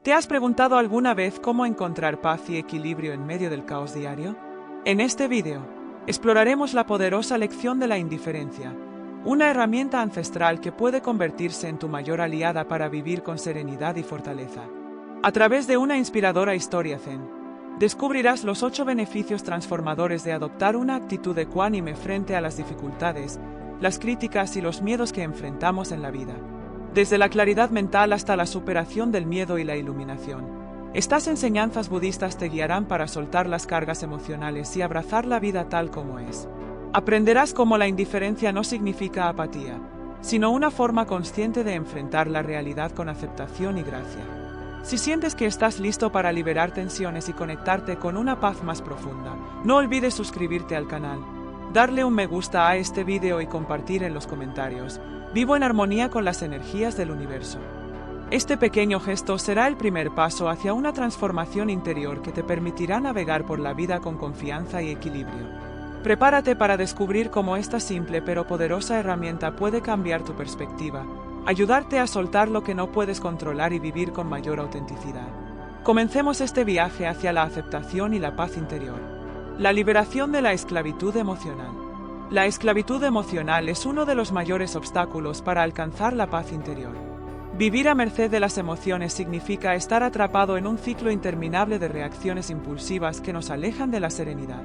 ¿Te has preguntado alguna vez cómo encontrar paz y equilibrio en medio del caos diario? En este vídeo, exploraremos la poderosa lección de la indiferencia, una herramienta ancestral que puede convertirse en tu mayor aliada para vivir con serenidad y fortaleza. A través de una inspiradora historia zen, descubrirás los 8 beneficios transformadores de adoptar una actitud ecuánime frente a las dificultades, las críticas y los miedos que enfrentamos en la vida. Desde la claridad mental hasta la superación del miedo y la iluminación, estas enseñanzas budistas te guiarán para soltar las cargas emocionales y abrazar la vida tal como es. Aprenderás cómo la indiferencia no significa apatía, sino una forma consciente de enfrentar la realidad con aceptación y gracia. Si sientes que estás listo para liberar tensiones y conectarte con una paz más profunda, no olvides suscribirte al canal, darle un me gusta a este video y compartir en los comentarios. Vivo en armonía con las energías del universo. Este pequeño gesto será el primer paso hacia una transformación interior que te permitirá navegar por la vida con confianza y equilibrio. Prepárate para descubrir cómo esta simple pero poderosa herramienta puede cambiar tu perspectiva, ayudarte a soltar lo que no puedes controlar y vivir con mayor autenticidad. Comencemos este viaje hacia la aceptación y la paz interior. La liberación de la esclavitud emocional. La esclavitud emocional es uno de los mayores obstáculos para alcanzar la paz interior. Vivir a merced de las emociones significa estar atrapado en un ciclo interminable de reacciones impulsivas que nos alejan de la serenidad.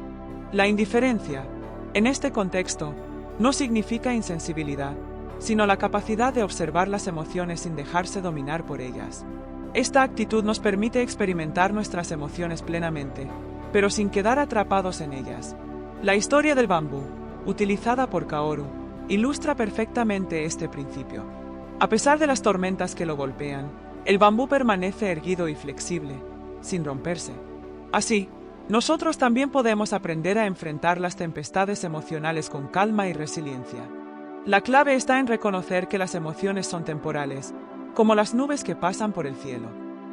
La indiferencia, en este contexto, no significa insensibilidad, sino la capacidad de observar las emociones sin dejarse dominar por ellas. Esta actitud nos permite experimentar nuestras emociones plenamente, pero sin quedar atrapados en ellas. La historia del bambú, utilizada por Kaoru, ilustra perfectamente este principio. A pesar de las tormentas que lo golpean, el bambú permanece erguido y flexible, sin romperse. Así, nosotros también podemos aprender a enfrentar las tempestades emocionales con calma y resiliencia. La clave está en reconocer que las emociones son temporales, como las nubes que pasan por el cielo.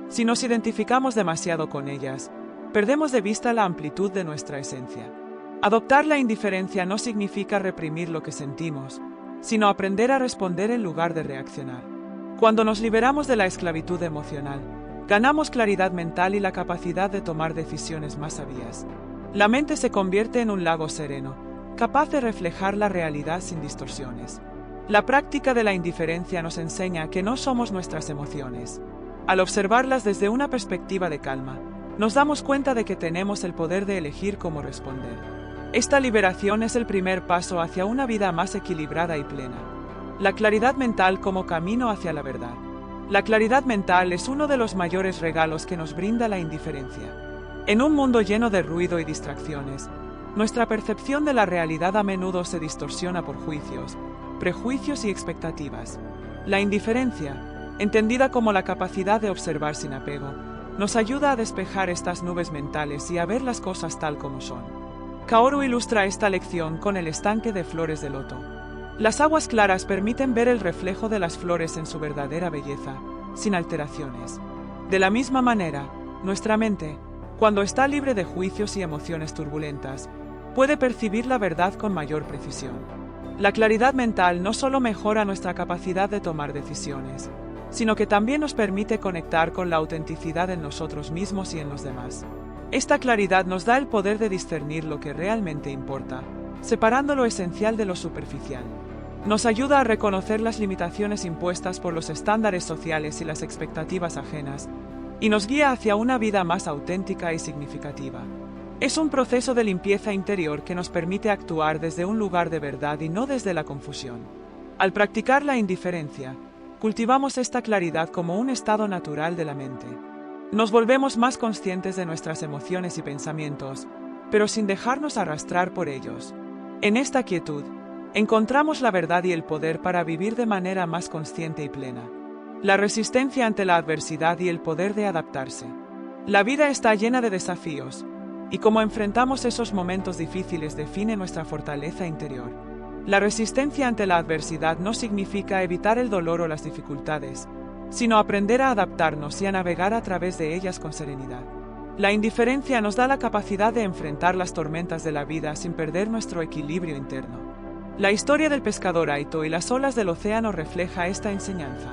Si nos identificamos demasiado con ellas, perdemos de vista la amplitud de nuestra esencia. Adoptar la indiferencia no significa reprimir lo que sentimos, sino aprender a responder en lugar de reaccionar. Cuando nos liberamos de la esclavitud emocional, ganamos claridad mental y la capacidad de tomar decisiones más sabias. La mente se convierte en un lago sereno, capaz de reflejar la realidad sin distorsiones. La práctica de la indiferencia nos enseña que no somos nuestras emociones. Al observarlas desde una perspectiva de calma, nos damos cuenta de que tenemos el poder de elegir cómo responder. Esta liberación es el primer paso hacia una vida más equilibrada y plena. La claridad mental como camino hacia la verdad. La claridad mental es uno de los mayores regalos que nos brinda la indiferencia. En un mundo lleno de ruido y distracciones, nuestra percepción de la realidad a menudo se distorsiona por juicios, prejuicios y expectativas. La indiferencia, entendida como la capacidad de observar sin apego, nos ayuda a despejar estas nubes mentales y a ver las cosas tal como son. Kaoru ilustra esta lección con el estanque de flores de loto. Las aguas claras permiten ver el reflejo de las flores en su verdadera belleza, sin alteraciones. De la misma manera, nuestra mente, cuando está libre de juicios y emociones turbulentas, puede percibir la verdad con mayor precisión. La claridad mental no solo mejora nuestra capacidad de tomar decisiones, sino que también nos permite conectar con la autenticidad en nosotros mismos y en los demás. Esta claridad nos da el poder de discernir lo que realmente importa, separando lo esencial de lo superficial. Nos ayuda a reconocer las limitaciones impuestas por los estándares sociales y las expectativas ajenas, y nos guía hacia una vida más auténtica y significativa. Es un proceso de limpieza interior que nos permite actuar desde un lugar de verdad y no desde la confusión. Al practicar la indiferencia, cultivamos esta claridad como un estado natural de la mente. Nos volvemos más conscientes de nuestras emociones y pensamientos, pero sin dejarnos arrastrar por ellos. En esta quietud, encontramos la verdad y el poder para vivir de manera más consciente y plena. La resistencia ante la adversidad y el poder de adaptarse. La vida está llena de desafíos, y cómo enfrentamos esos momentos difíciles define nuestra fortaleza interior. La resistencia ante la adversidad no significa evitar el dolor o las dificultades, sino aprender a adaptarnos y a navegar a través de ellas con serenidad. La indiferencia nos da la capacidad de enfrentar las tormentas de la vida sin perder nuestro equilibrio interno. La historia del pescador Aito y las olas del océano refleja esta enseñanza.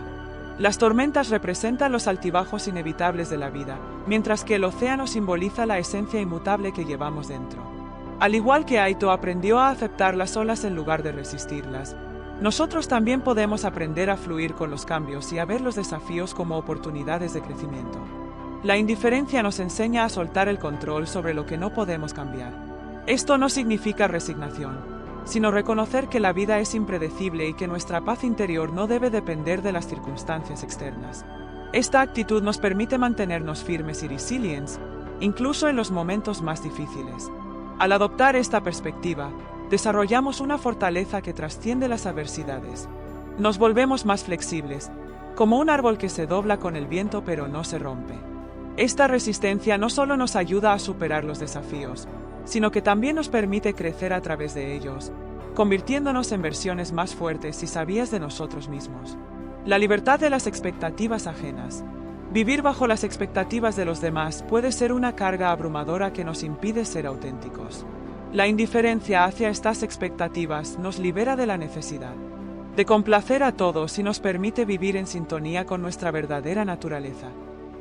Las tormentas representan los altibajos inevitables de la vida, mientras que el océano simboliza la esencia inmutable que llevamos dentro. Al igual que Aito aprendió a aceptar las olas en lugar de resistirlas, nosotros también podemos aprender a fluir con los cambios y a ver los desafíos como oportunidades de crecimiento. La indiferencia nos enseña a soltar el control sobre lo que no podemos cambiar. Esto no significa resignación, sino reconocer que la vida es impredecible y que nuestra paz interior no debe depender de las circunstancias externas. Esta actitud nos permite mantenernos firmes y resilientes, incluso en los momentos más difíciles. Al adoptar esta perspectiva, desarrollamos una fortaleza que trasciende las adversidades. Nos volvemos más flexibles, como un árbol que se dobla con el viento pero no se rompe. Esta resistencia no solo nos ayuda a superar los desafíos, sino que también nos permite crecer a través de ellos, convirtiéndonos en versiones más fuertes y sabias de nosotros mismos. La libertad de las expectativas ajenas. Vivir bajo las expectativas de los demás puede ser una carga abrumadora que nos impide ser auténticos. La indiferencia hacia estas expectativas nos libera de la necesidad de complacer a todos y nos permite vivir en sintonía con nuestra verdadera naturaleza.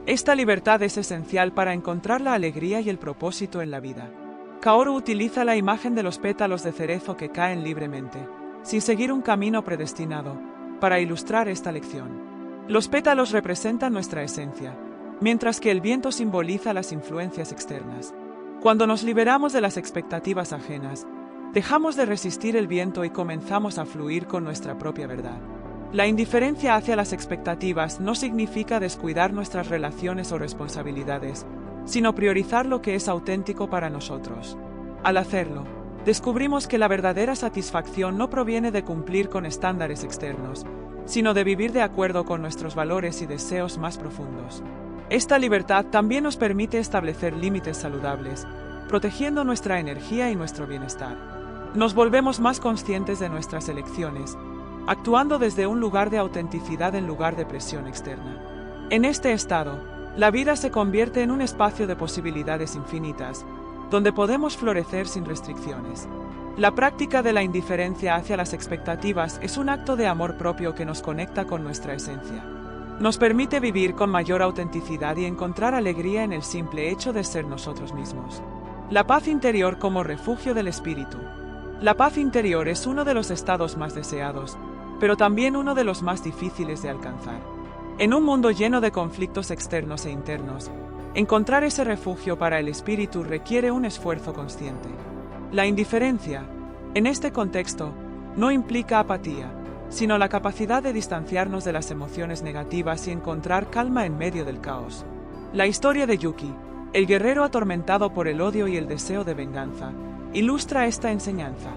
Esta libertad es esencial para encontrar la alegría y el propósito en la vida. Kaoru utiliza la imagen de los pétalos de cerezo que caen libremente, sin seguir un camino predestinado, para ilustrar esta lección. Los pétalos representan nuestra esencia, mientras que el viento simboliza las influencias externas. Cuando nos liberamos de las expectativas ajenas, dejamos de resistir el viento y comenzamos a fluir con nuestra propia verdad. La indiferencia hacia las expectativas no significa descuidar nuestras relaciones o responsabilidades, sino priorizar lo que es auténtico para nosotros. Al hacerlo, descubrimos que la verdadera satisfacción no proviene de cumplir con estándares externos, sino de vivir de acuerdo con nuestros valores y deseos más profundos. Esta libertad también nos permite establecer límites saludables, protegiendo nuestra energía y nuestro bienestar. Nos volvemos más conscientes de nuestras elecciones, actuando desde un lugar de autenticidad en lugar de presión externa. En este estado, la vida se convierte en un espacio de posibilidades infinitas, donde podemos florecer sin restricciones. La práctica de la indiferencia hacia las expectativas es un acto de amor propio que nos conecta con nuestra esencia. Nos permite vivir con mayor autenticidad y encontrar alegría en el simple hecho de ser nosotros mismos. La paz interior como refugio del espíritu. La paz interior es uno de los estados más deseados, pero también uno de los más difíciles de alcanzar. En un mundo lleno de conflictos externos e internos, encontrar ese refugio para el espíritu requiere un esfuerzo consciente. La indiferencia, en este contexto, no implica apatía, sino la capacidad de distanciarnos de las emociones negativas y encontrar calma en medio del caos. La historia de Yuki, el guerrero atormentado por el odio y el deseo de venganza, ilustra esta enseñanza.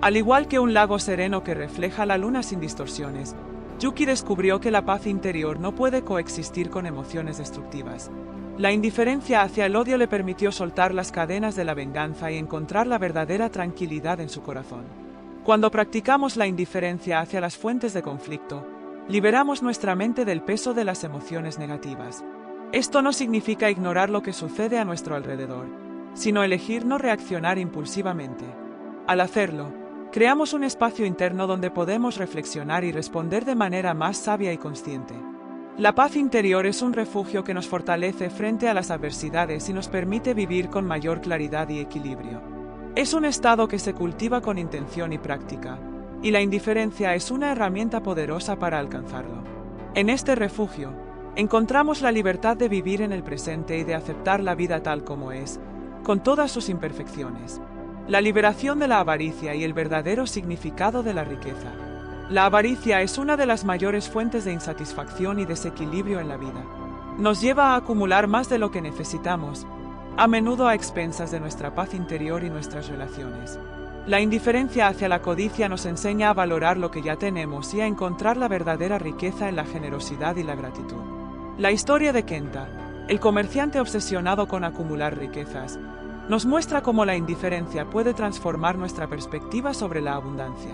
Al igual que un lago sereno que refleja la luna sin distorsiones, Yuki descubrió que la paz interior no puede coexistir con emociones destructivas. La indiferencia hacia el odio le permitió soltar las cadenas de la venganza y encontrar la verdadera tranquilidad en su corazón. Cuando practicamos la indiferencia hacia las fuentes de conflicto, liberamos nuestra mente del peso de las emociones negativas. Esto no significa ignorar lo que sucede a nuestro alrededor, sino elegir no reaccionar impulsivamente. Al hacerlo, creamos un espacio interno donde podemos reflexionar y responder de manera más sabia y consciente. La paz interior es un refugio que nos fortalece frente a las adversidades y nos permite vivir con mayor claridad y equilibrio. Es un estado que se cultiva con intención y práctica, y la indiferencia es una herramienta poderosa para alcanzarlo. En este refugio, encontramos la libertad de vivir en el presente y de aceptar la vida tal como es, con todas sus imperfecciones. La liberación de la avaricia y el verdadero significado de la riqueza. La avaricia es una de las mayores fuentes de insatisfacción y desequilibrio en la vida. Nos lleva a acumular más de lo que necesitamos, a menudo a expensas de nuestra paz interior y nuestras relaciones. La indiferencia hacia la codicia nos enseña a valorar lo que ya tenemos y a encontrar la verdadera riqueza en la generosidad y la gratitud. La historia de Kenta, el comerciante obsesionado con acumular riquezas, nos muestra cómo la indiferencia puede transformar nuestra perspectiva sobre la abundancia.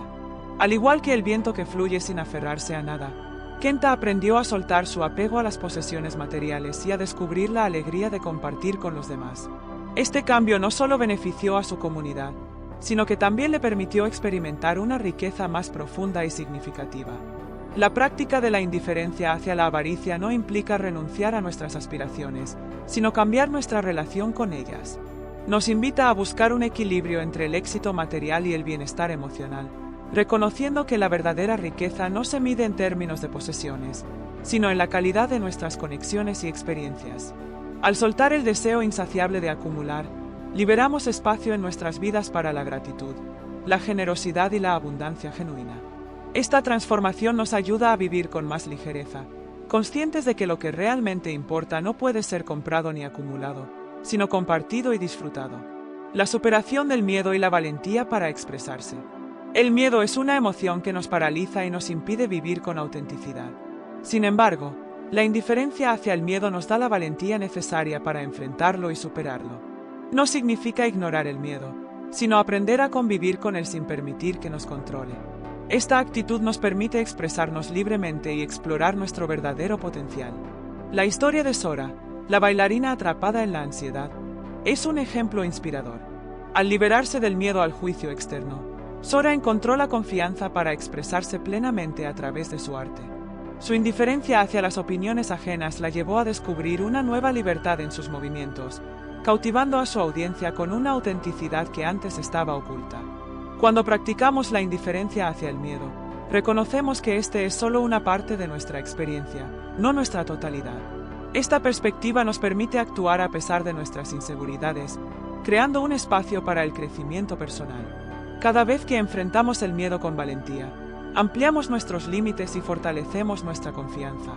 Al igual que el viento que fluye sin aferrarse a nada, Kenta aprendió a soltar su apego a las posesiones materiales y a descubrir la alegría de compartir con los demás. Este cambio no solo benefició a su comunidad, sino que también le permitió experimentar una riqueza más profunda y significativa. La práctica de la indiferencia hacia la avaricia no implica renunciar a nuestras aspiraciones, sino cambiar nuestra relación con ellas. Nos invita a buscar un equilibrio entre el éxito material y el bienestar emocional, reconociendo que la verdadera riqueza no se mide en términos de posesiones, sino en la calidad de nuestras conexiones y experiencias. Al soltar el deseo insaciable de acumular, liberamos espacio en nuestras vidas para la gratitud, la generosidad y la abundancia genuina. Esta transformación nos ayuda a vivir con más ligereza, conscientes de que lo que realmente importa no puede ser comprado ni acumulado, sino compartido y disfrutado. La superación del miedo y la valentía para expresarse. El miedo es una emoción que nos paraliza y nos impide vivir con autenticidad. Sin embargo, la indiferencia hacia el miedo nos da la valentía necesaria para enfrentarlo y superarlo. No significa ignorar el miedo, sino aprender a convivir con él sin permitir que nos controle. Esta actitud nos permite expresarnos libremente y explorar nuestro verdadero potencial. La historia de Sora, la bailarina atrapada en la ansiedad, es un ejemplo inspirador. Al liberarse del miedo al juicio externo, Sora encontró la confianza para expresarse plenamente a través de su arte. Su indiferencia hacia las opiniones ajenas la llevó a descubrir una nueva libertad en sus movimientos, cautivando a su audiencia con una autenticidad que antes estaba oculta. Cuando practicamos la indiferencia hacia el miedo, reconocemos que este es solo una parte de nuestra experiencia, no nuestra totalidad. Esta perspectiva nos permite actuar a pesar de nuestras inseguridades, creando un espacio para el crecimiento personal. Cada vez que enfrentamos el miedo con valentía, ampliamos nuestros límites y fortalecemos nuestra confianza.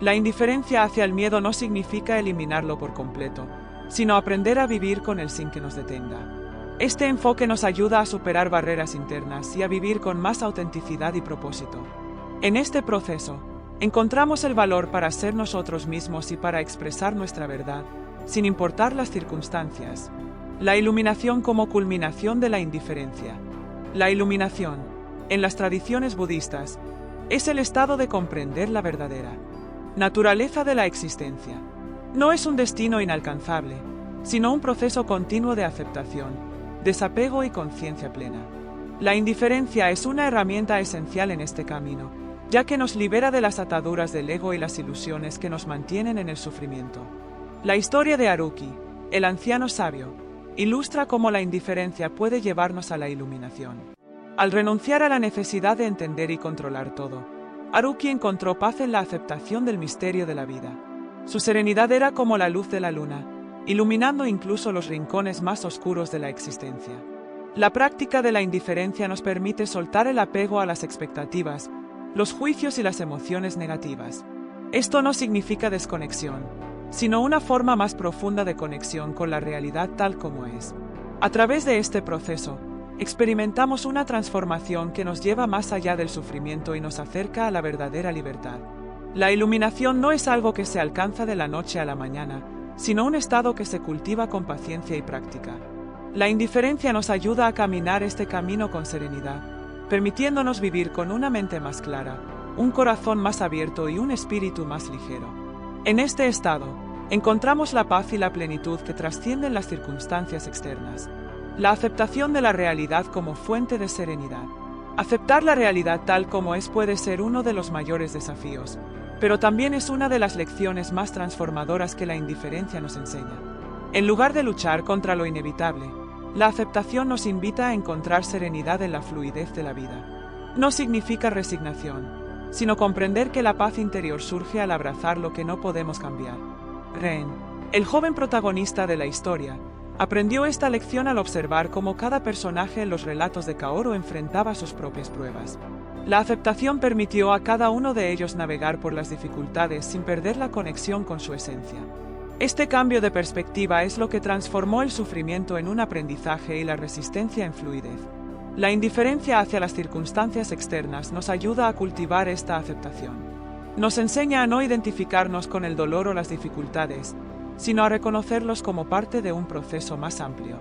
La indiferencia hacia el miedo no significa eliminarlo por completo, sino aprender a vivir con él sin que nos detenga. Este enfoque nos ayuda a superar barreras internas y a vivir con más autenticidad y propósito. En este proceso, encontramos el valor para ser nosotros mismos y para expresar nuestra verdad, sin importar las circunstancias. La iluminación como culminación de la indiferencia. La iluminación, en las tradiciones budistas, es el estado de comprender la verdadera naturaleza de la existencia. No es un destino inalcanzable, sino un proceso continuo de aceptación, desapego y conciencia plena. La indiferencia es una herramienta esencial en este camino, ya que nos libera de las ataduras del ego y las ilusiones que nos mantienen en el sufrimiento. La historia de Haruki, el anciano sabio, ilustra cómo la indiferencia puede llevarnos a la iluminación. Al renunciar a la necesidad de entender y controlar todo, Haruki encontró paz en la aceptación del misterio de la vida. Su serenidad era como la luz de la luna, iluminando incluso los rincones más oscuros de la existencia. La práctica de la indiferencia nos permite soltar el apego a las expectativas, los juicios y las emociones negativas. Esto no significa desconexión, sino una forma más profunda de conexión con la realidad tal como es. A través de este proceso, experimentamos una transformación que nos lleva más allá del sufrimiento y nos acerca a la verdadera libertad. La iluminación no es algo que se alcanza de la noche a la mañana, sino un estado que se cultiva con paciencia y práctica. La indiferencia nos ayuda a caminar este camino con serenidad, permitiéndonos vivir con una mente más clara, un corazón más abierto y un espíritu más ligero. En este estado, encontramos la paz y la plenitud que trascienden las circunstancias externas. La aceptación de la realidad como fuente de serenidad. Aceptar la realidad tal como es puede ser uno de los mayores desafíos, pero también es una de las lecciones más transformadoras que la indiferencia nos enseña. En lugar de luchar contra lo inevitable, la aceptación nos invita a encontrar serenidad en la fluidez de la vida. No significa resignación, sino comprender que la paz interior surge al abrazar lo que no podemos cambiar. Ren, el joven protagonista de la historia, aprendió esta lección al observar cómo cada personaje en los relatos de Kaoru enfrentaba sus propias pruebas. La aceptación permitió a cada uno de ellos navegar por las dificultades sin perder la conexión con su esencia. Este cambio de perspectiva es lo que transformó el sufrimiento en un aprendizaje y la resistencia en fluidez. La indiferencia hacia las circunstancias externas nos ayuda a cultivar esta aceptación. Nos enseña a no identificarnos con el dolor o las dificultades, sino a reconocerlos como parte de un proceso más amplio.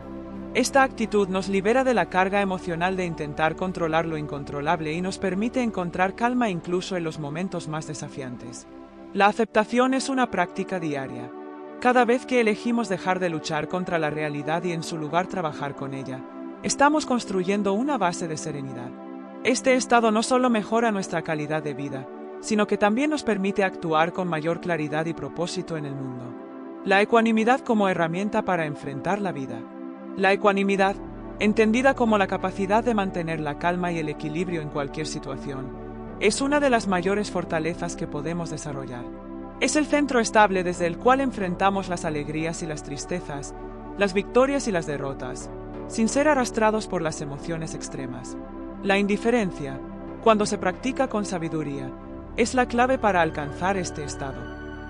Esta actitud nos libera de la carga emocional de intentar controlar lo incontrolable y nos permite encontrar calma incluso en los momentos más desafiantes. La aceptación es una práctica diaria. Cada vez que elegimos dejar de luchar contra la realidad y en su lugar trabajar con ella, estamos construyendo una base de serenidad. Este estado no solo mejora nuestra calidad de vida, sino que también nos permite actuar con mayor claridad y propósito en el mundo. La ecuanimidad como herramienta para enfrentar la vida. La ecuanimidad, entendida como la capacidad de mantener la calma y el equilibrio en cualquier situación, es una de las mayores fortalezas que podemos desarrollar. Es el centro estable desde el cual enfrentamos las alegrías y las tristezas, las victorias y las derrotas, sin ser arrastrados por las emociones extremas. La indiferencia, cuando se practica con sabiduría, es la clave para alcanzar este estado.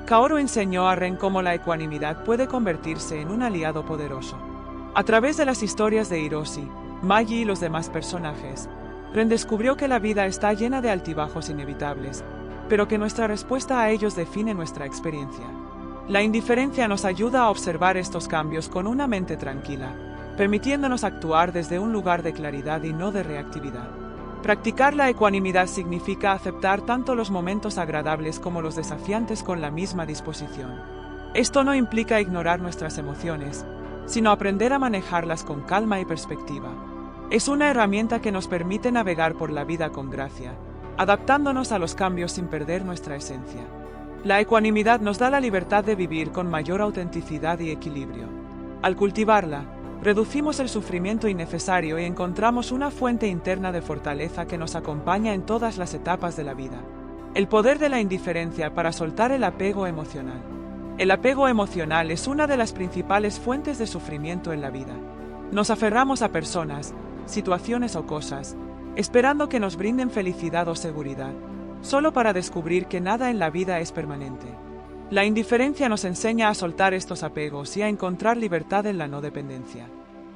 Kaoru enseñó a Ren cómo la ecuanimidad puede convertirse en un aliado poderoso. A través de las historias de Hiroshi, Magi y los demás personajes, Ren descubrió que la vida está llena de altibajos inevitables, pero que nuestra respuesta a ellos define nuestra experiencia. La indiferencia nos ayuda a observar estos cambios con una mente tranquila, permitiéndonos actuar desde un lugar de claridad y no de reactividad. Practicar la ecuanimidad significa aceptar tanto los momentos agradables como los desafiantes con la misma disposición. Esto no implica ignorar nuestras emociones, sino aprender a manejarlas con calma y perspectiva. Es una herramienta que nos permite navegar por la vida con gracia, adaptándonos a los cambios sin perder nuestra esencia. La ecuanimidad nos da la libertad de vivir con mayor autenticidad y equilibrio. Al cultivarla, reducimos el sufrimiento innecesario y encontramos una fuente interna de fortaleza que nos acompaña en todas las etapas de la vida. El poder de la indiferencia para soltar el apego emocional. El apego emocional es una de las principales fuentes de sufrimiento en la vida. Nos aferramos a personas, situaciones o cosas, esperando que nos brinden felicidad o seguridad, solo para descubrir que nada en la vida es permanente. La indiferencia nos enseña a soltar estos apegos y a encontrar libertad en la no dependencia.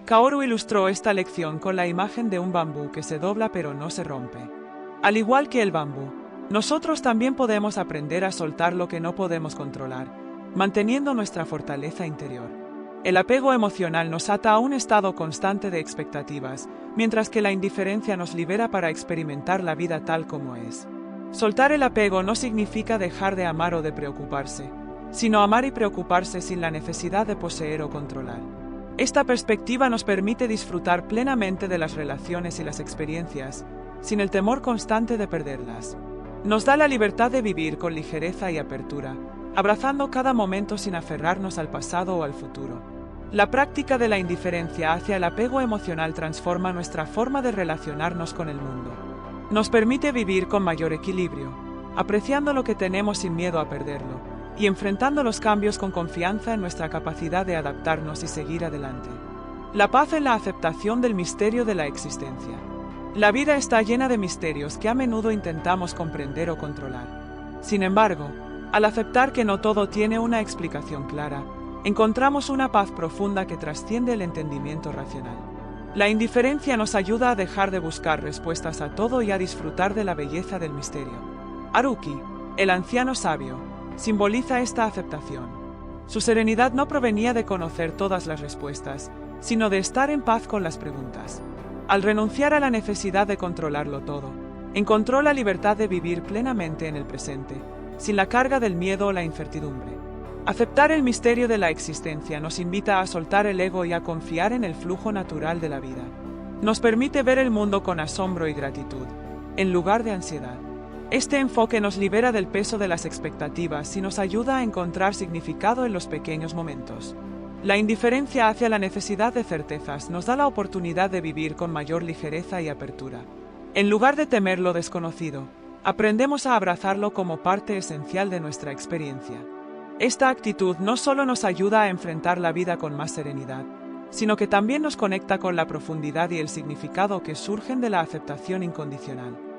Kaoru ilustró esta lección con la imagen de un bambú que se dobla pero no se rompe. Al igual que el bambú, nosotros también podemos aprender a soltar lo que no podemos controlar, manteniendo nuestra fortaleza interior. El apego emocional nos ata a un estado constante de expectativas, mientras que la indiferencia nos libera para experimentar la vida tal como es. Soltar el apego no significa dejar de amar o de preocuparse, sino amar y preocuparse sin la necesidad de poseer o controlar. Esta perspectiva nos permite disfrutar plenamente de las relaciones y las experiencias, sin el temor constante de perderlas. Nos da la libertad de vivir con ligereza y apertura, abrazando cada momento sin aferrarnos al pasado o al futuro. La práctica de la indiferencia hacia el apego emocional transforma nuestra forma de relacionarnos con el mundo. Nos permite vivir con mayor equilibrio, apreciando lo que tenemos sin miedo a perderlo, y enfrentando los cambios con confianza en nuestra capacidad de adaptarnos y seguir adelante. La paz en la aceptación del misterio de la existencia. La vida está llena de misterios que a menudo intentamos comprender o controlar. Sin embargo, al aceptar que no todo tiene una explicación clara, encontramos una paz profunda que trasciende el entendimiento racional. La indiferencia nos ayuda a dejar de buscar respuestas a todo y a disfrutar de la belleza del misterio. Haruki, el anciano sabio, simboliza esta aceptación. Su serenidad no provenía de conocer todas las respuestas, sino de estar en paz con las preguntas. Al renunciar a la necesidad de controlarlo todo, encontró la libertad de vivir plenamente en el presente, sin la carga del miedo o la incertidumbre. Aceptar el misterio de la existencia nos invita a soltar el ego y a confiar en el flujo natural de la vida. Nos permite ver el mundo con asombro y gratitud, en lugar de ansiedad. Este enfoque nos libera del peso de las expectativas y nos ayuda a encontrar significado en los pequeños momentos. La indiferencia hacia la necesidad de certezas nos da la oportunidad de vivir con mayor ligereza y apertura. En lugar de temer lo desconocido, aprendemos a abrazarlo como parte esencial de nuestra experiencia. Esta actitud no solo nos ayuda a enfrentar la vida con más serenidad, sino que también nos conecta con la profundidad y el significado que surgen de la aceptación incondicional.